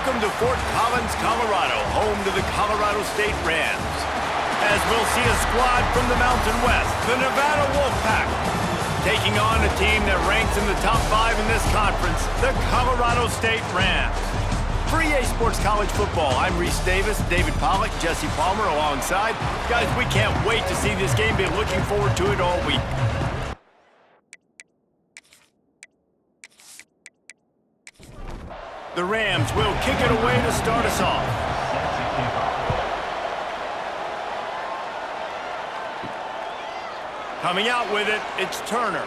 Welcome to Fort Collins, Colorado, home to the Colorado State Rams. As we'll see a squad from the Mountain West, the Nevada Wolfpack, taking on a team that ranks in the top 5 in this conference, the Colorado State Rams. For EA Sports College Football, I'm Reese Davis, David Pollack, Jesse Palmer alongside. Guys, we can't wait to see this game. Been looking forward to it all week. The Rams will kick it away to start us off. Coming out with it, it's Turner.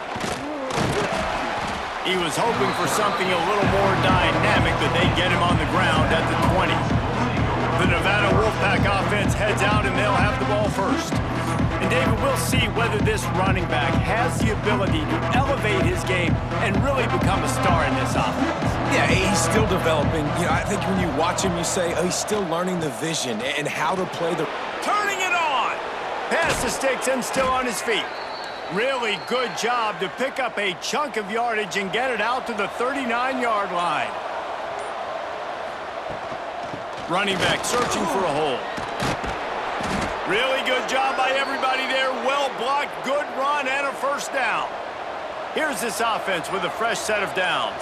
He was hoping for something a little more dynamic, but they get him on the ground at the 20. The Nevada Wolfpack offense heads out, and they'll have the ball first. And David, we'll see whether this running back has the ability to elevate his game and really become a star in this offense. Yeah, he's still developing. You know, I think when you watch him, you say, oh, he's still learning the vision and how to play the... Turning it on! Past the sticks and still on his feet. Really good job to pick up a chunk of yardage and get it out to the 39-yard line. Running back searching for a hole. Really good job by everybody there. Well blocked, good run, and a first down. Here's this offense with a fresh set of downs.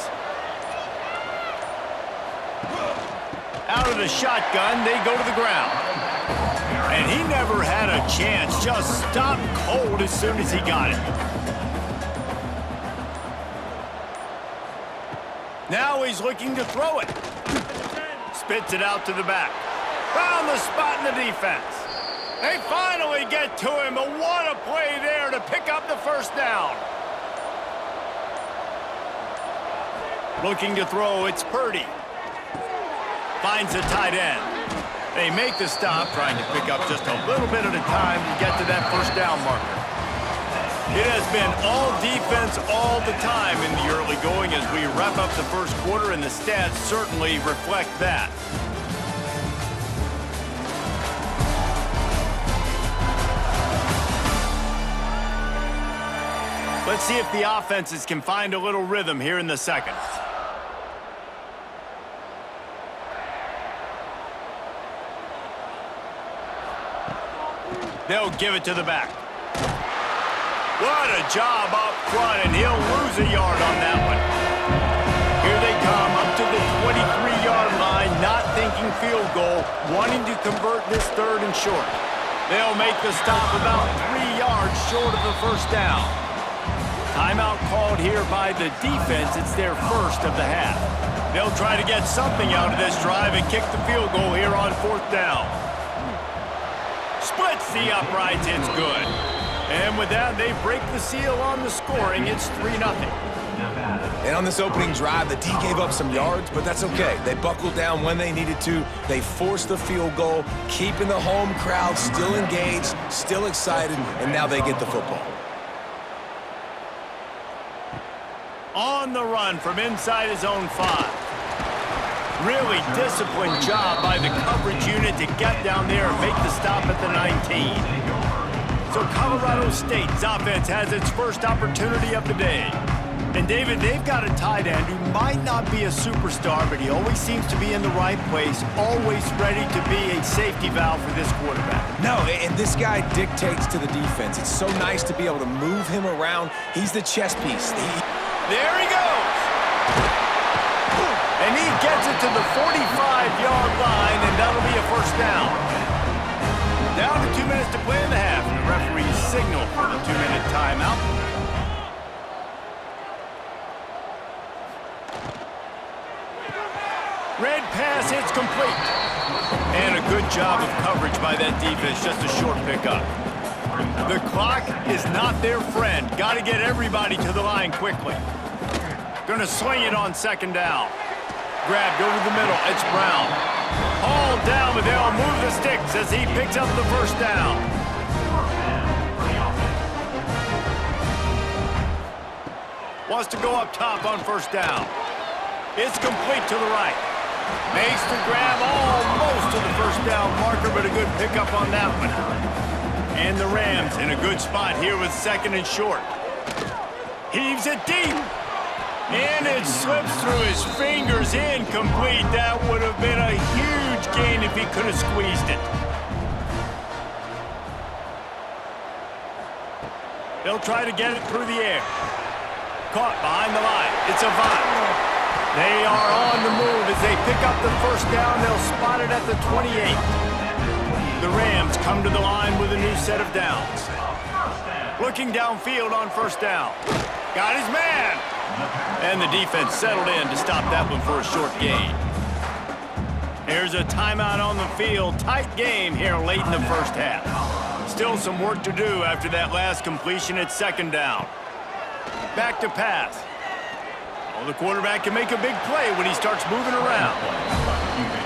Out of the shotgun, they go to the ground. And he never had a chance. Just stopped cold as soon as he got it. Now he's looking to throw it. Spits it out to the back. Found the spot in the defense. They finally get to him, but what a play there to pick up the first down. Looking to throw, it's Purdy. Finds the tight end. They make the stop, trying to pick up just a little bit at a time to get to that first down marker. It has been all defense all the time in the early going as we wrap up the first quarter, and the stats certainly reflect that. Let's see if the offenses can find a little rhythm here in the second. They'll give it to the back. What a job up front, and he'll lose a yard on that one. Here they come up to the 23-yard line, not thinking field goal, wanting to convert this third and short. They'll make the stop about 3 yards short of the first down. Timeout called here by the defense. It's their first of the half. They'll try to get something out of this drive and kick the field goal here on fourth down. Splits the uprights, it's good. And with that, they break the seal on the scoring. It's 3-0. And on this opening drive, the D gave up some yards, but that's okay. They buckled down when they needed to. They forced the field goal, keeping the home crowd still engaged, still excited, and now they get the football. On the run from inside his own 5. Really disciplined job by the coverage unit to get down there and make the stop at the 19. So Colorado State's offense has its first opportunity of the day. And David, they've got a tight end who might not be a superstar, but he always seems to be in the right place, always ready to be a safety valve for this quarterback. No, and this guy dictates to the defense. It's so nice to be able to move him around. He's the chess piece. There he goes. And he gets it to the 45-yard line, and that'll be a first down. Down to 2 minutes to play in the half, and the referee signal for the 2-minute timeout. Red pass, it's complete. And a good job of coverage by that defense, just a short pickup. The clock is not their friend. Got to get everybody to the line quickly. Gonna swing it on second down. Grabbed over the middle, it's Brown. Hauled down, but they'll move the sticks as he picks up the first down. Wants to go up top on first down. It's complete to the right. Makes the grab almost to the first down marker, but a good pickup on that one. And the Rams in a good spot here with second and short. Heaves it deep. And it slips through his fingers, incomplete. That would have been a huge gain if he could have squeezed it. They'll try to get it through the air. Caught behind the line. It's a Avant. They are on the move as they pick up the first down. They'll spot it at the 28. The Rams come to the line with a new set of downs. Looking downfield on first down. Got his man. And the defense settled in to stop that one for a short gain. Here's a timeout on the field. Tight game here late in the first half. Still some work to do after that last completion at second down. Back to pass. Oh, the quarterback can make a big play when he starts moving around.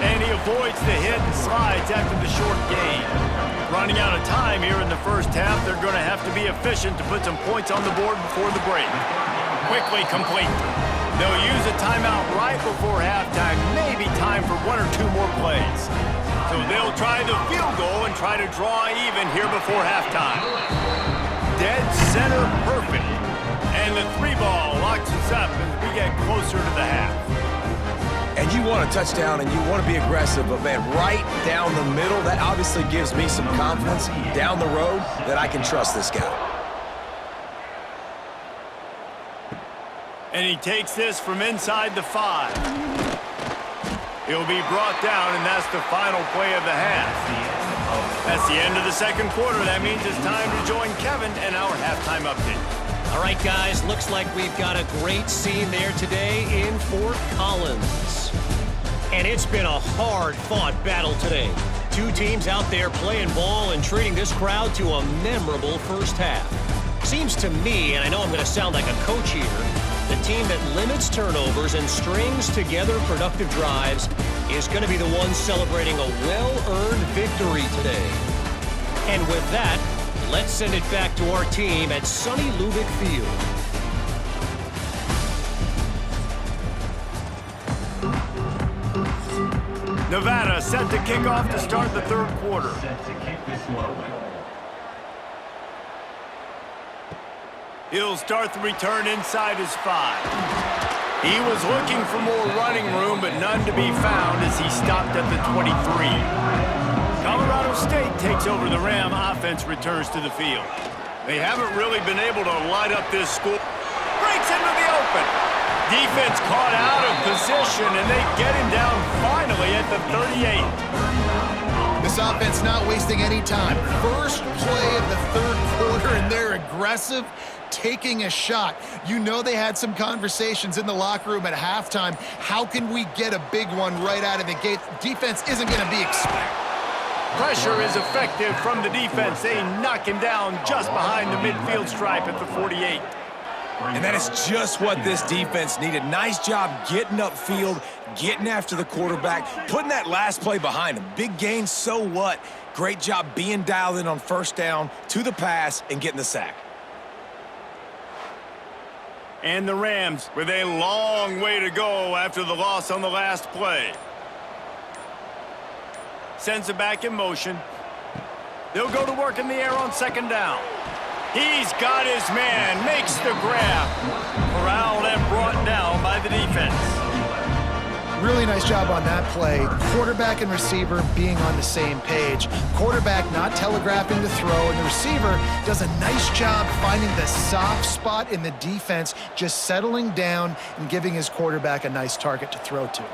And he avoids the hit and slides after the short gain. Running out of time here in the first half, they're going to have to be efficient to put some points on the board before the break. Quickly complete. They'll use a timeout right before halftime, maybe time for one or two more plays. So they'll try the field goal and try to draw even here before halftime. Dead center perfect. And the 3-ball locks us up as we get closer to the half. And you want a touchdown and you want to be aggressive, but man, right down the middle, that obviously gives me some confidence down the road that I can trust this guy. And he takes this from inside the 5. He'll be brought down, and that's the final play of the half. That's the end of the second quarter. That means it's time to join Kevin and our halftime update. All right, guys, looks like we've got a great scene there today in Fort Collins. And it's been a hard-fought battle today. Two teams out there playing ball and treating this crowd to a memorable first half. Seems to me, and I know I'm going to sound like a coach here, the team that limits turnovers and strings together productive drives is going to be the one celebrating a well-earned victory today. And with that, let's send it back to our team at sunny Lubick Field. Nevada set to kick off to start the third quarter. He'll start the return inside his 5. He was looking for more running room, but none to be found as he stopped at the 23. Colorado State takes over. The Ram offense returns to the field. They haven't really been able to light up this score. Breaks into the open. Defense caught out of position, and they get him down finally at the 38. This offense not wasting any time. First play of the third quarter, and they're aggressive, taking a shot. You know they had some conversations in the locker room at halftime. How can we get a big one right out of the gate? Defense isn't going to be expected. Pressure is effective from the defense. They knock him down just behind the midfield stripe at the 48. And that is just what this defense needed. Nice job getting upfield, getting after the quarterback, putting that last play behind him. Big gain, so what? Great job being dialed in on first down, to the pass, and getting the sack. And the Rams with a long way to go after the loss on the last play. Sends it back in motion. They'll go to work in the air on second down. He's got his man, makes the grab. Corralled and brought down by the defense. Really nice job on that play. Quarterback and receiver being on the same page. Quarterback not telegraphing the throw, and the receiver does a nice job finding the soft spot in the defense, just settling down and giving his quarterback a nice target to throw to.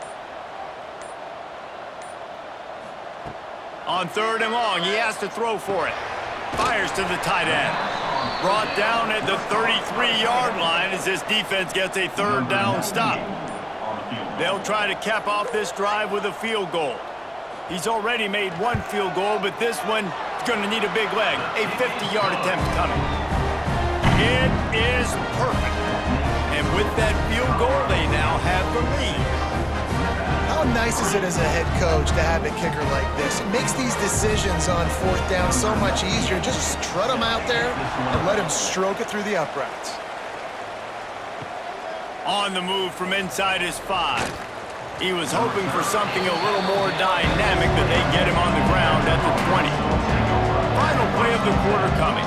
On third and long, he has to throw for it. Fires to the tight end. Brought down at the 33-yard line as this defense gets a third down stop. They'll try to cap off this drive with a field goal. He's already made one field goal, but this one is going to need a big leg. A 50-yard attempt coming. It is perfect. And with that field goal, they now have the lead. How nice is it as a head coach to have a kicker like this? It makes these decisions on fourth down so much easier. Just strut him out there and let him stroke it through the uprights. On the move from inside his 5. He was hoping for something a little more dynamic, but they get him on the ground at the 20. Final play of the quarter coming.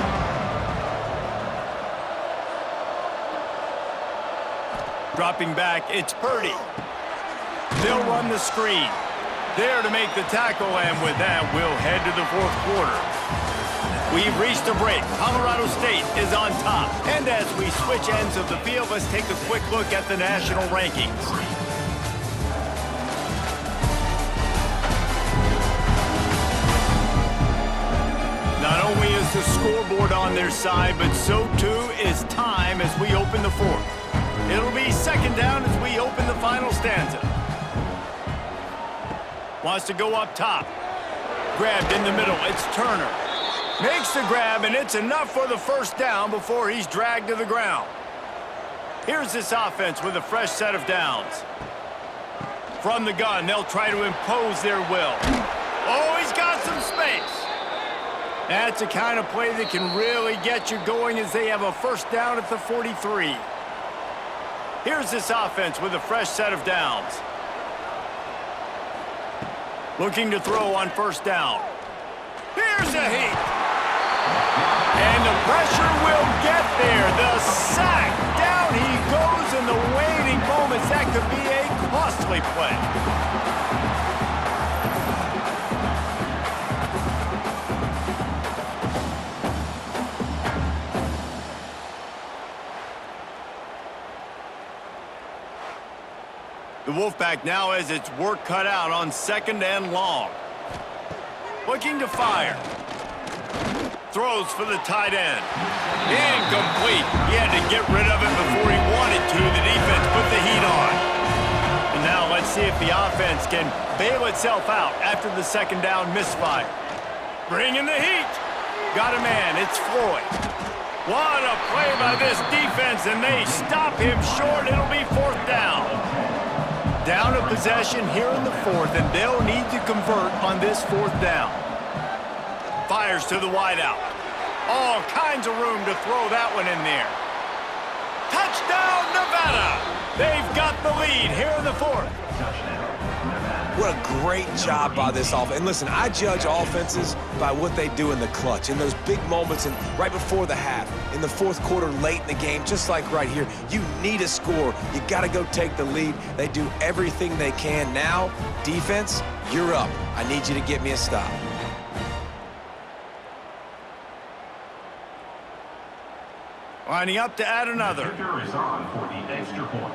Dropping back, it's Purdy. They'll run the screen. There to make the tackle, and with that, we'll head to the fourth quarter. We've reached a break. Colorado State is on top. And as we switch ends of the field, let's take a quick look at the national rankings. Not only is the scoreboard on their side, but so too is time as we open the fourth. It'll be second down as we open the final stanza. Wants to go up top. Grabbed in the middle. It's Turner. Makes the grab, and it's enough for the first down before he's dragged to the ground. Here's this offense with a fresh set of downs. From the gun, they'll try to impose their will. Oh, he's got some space. That's the kind of play that can really get you going as they have a first down at the 43. Here's this offense with a fresh set of downs. Looking to throw on first down. Here's a heat. And the pressure will get there. The sack. Down he goes in the waning moments. That could be a costly play. The Wolfpack now has its work cut out on second and long. Looking to fire. Throws for the tight end. Incomplete. He had to get rid of it before he wanted to. The defense put the heat on. And now let's see if the offense can bail itself out after the second down misfire. Bringing the heat. Got a man. It's Floyd. What a play by this defense, and they stop him short. It'll be fourth down. Down a possession here in the fourth, and they'll need to convert on this fourth down. Fires to the wideout. All kinds of room to throw that one in there. Touchdown, Nevada! They've got the lead here in the fourth. What a great job by this offense. And listen, I judge offenses by what they do in the clutch, in those big moments and right before the half, in the fourth quarter, late in the game, just like right here. You need a score. You got to go take the lead. They do everything they can. Now, defense, you're up. I need you to get me a stop. Lining up to add another. Is on for the extra point.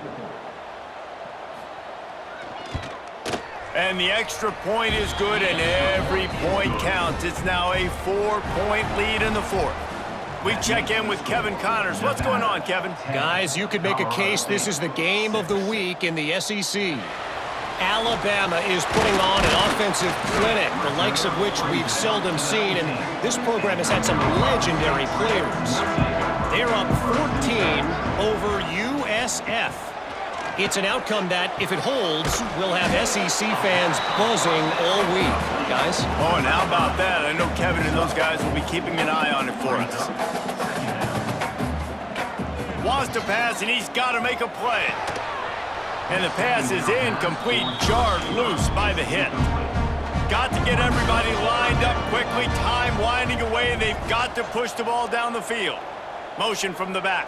And the extra point is good, and every point counts. It's now a 4-point lead in the fourth. We check in with Kevin Connors. What's going on, Kevin? Guys, you could make a case this is the game of the week in the SEC. Alabama is putting on an offensive clinic, the likes of which we've seldom seen, and this program has had some legendary players. They're up 14 over USF. It's an outcome that, if it holds, will have SEC fans buzzing all week, guys. Oh, and how about that? I know Kevin and those guys will be keeping an eye on it for us. Wants to pass, and he's got to make a play. And the pass is incomplete, jarred loose by the hit. Got to get everybody lined up quickly, time winding away. They've got to push the ball down the field. Motion from the back.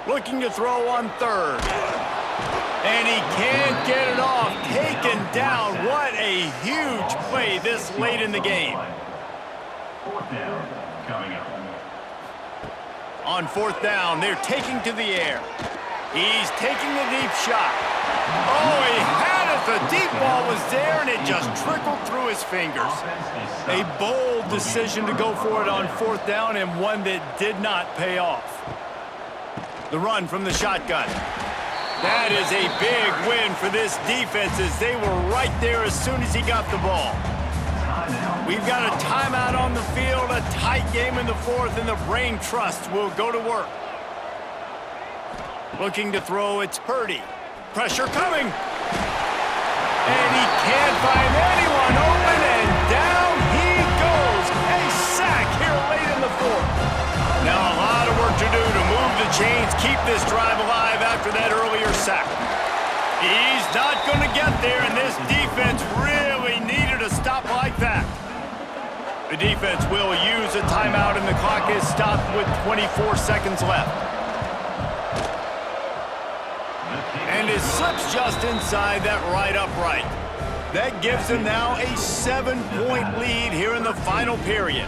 Looking to throw on third. And he can't get it off. Taken down. What a huge play this late in the game. Fourth down coming up. On fourth down, they're taking to the air. He's taking a deep shot. Oh, he had it. The deep ball was there, and it just trickled through his fingers. A bold decision to go for it on fourth down, and one that did not pay off. The run from the shotgun. That is a big win for this defense as they were right there as soon as he got the ball. We've got a timeout on the field, a tight game in the fourth, and the Brain Trust will go to work. Looking to throw, it's Purdy. Pressure coming. And he can't find anyone open, and down he goes. A sack here late in the fourth. Now a lot of work to do to move the chains, keep this drive alive after that earlier sack. He's not going to get there, and this defense really needed a stop like that. The defense will use a timeout, and the clock is stopped with 24 seconds left. slips just inside that right upright. That gives them now a 7-point lead here in the final period.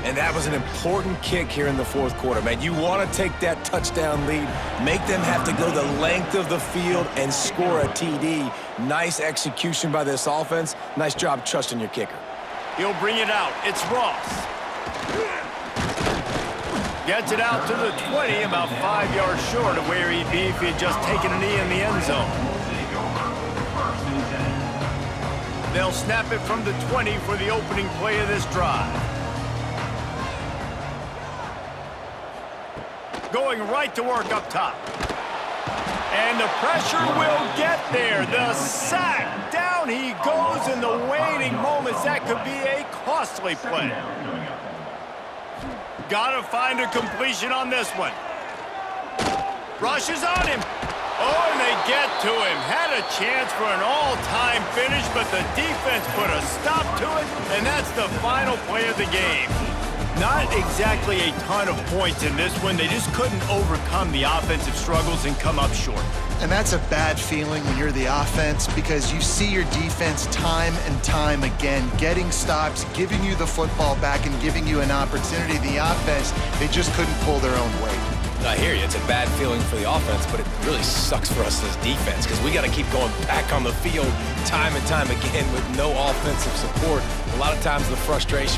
And that was an important kick here in the fourth quarter, man. You want to take that touchdown lead, make them have to go the length of the field and score a TD. Nice execution by this offense. Nice job trusting your kicker. He'll bring it out. It's Ross. Gets it out to the 20, about 5 yards short of where he'd be if he had just taken a knee in the end zone. They'll snap it from the 20 for the opening play of this drive. Going right to work up top. And the pressure will get there. The sack. Down he goes in the waiting moments. That could be a costly play. Got to find a completion on this one. Rushes on him. Oh, and they get to him. Had a chance for an all-time finish, but the defense put a stop to it, and that's the final play of the game. Not exactly a ton of points in this one. They just couldn't overcome the offensive struggles and come up short. And that's a bad feeling when you're the offense, because you see your defense time and time again getting stops, giving you the football back and giving you an opportunity. The offense, they just couldn't pull their own weight. I hear you. It's a bad feeling for the offense, but it really sucks for us as defense because we got to keep going back on the field time and time again with no offensive support. A lot of times the frustration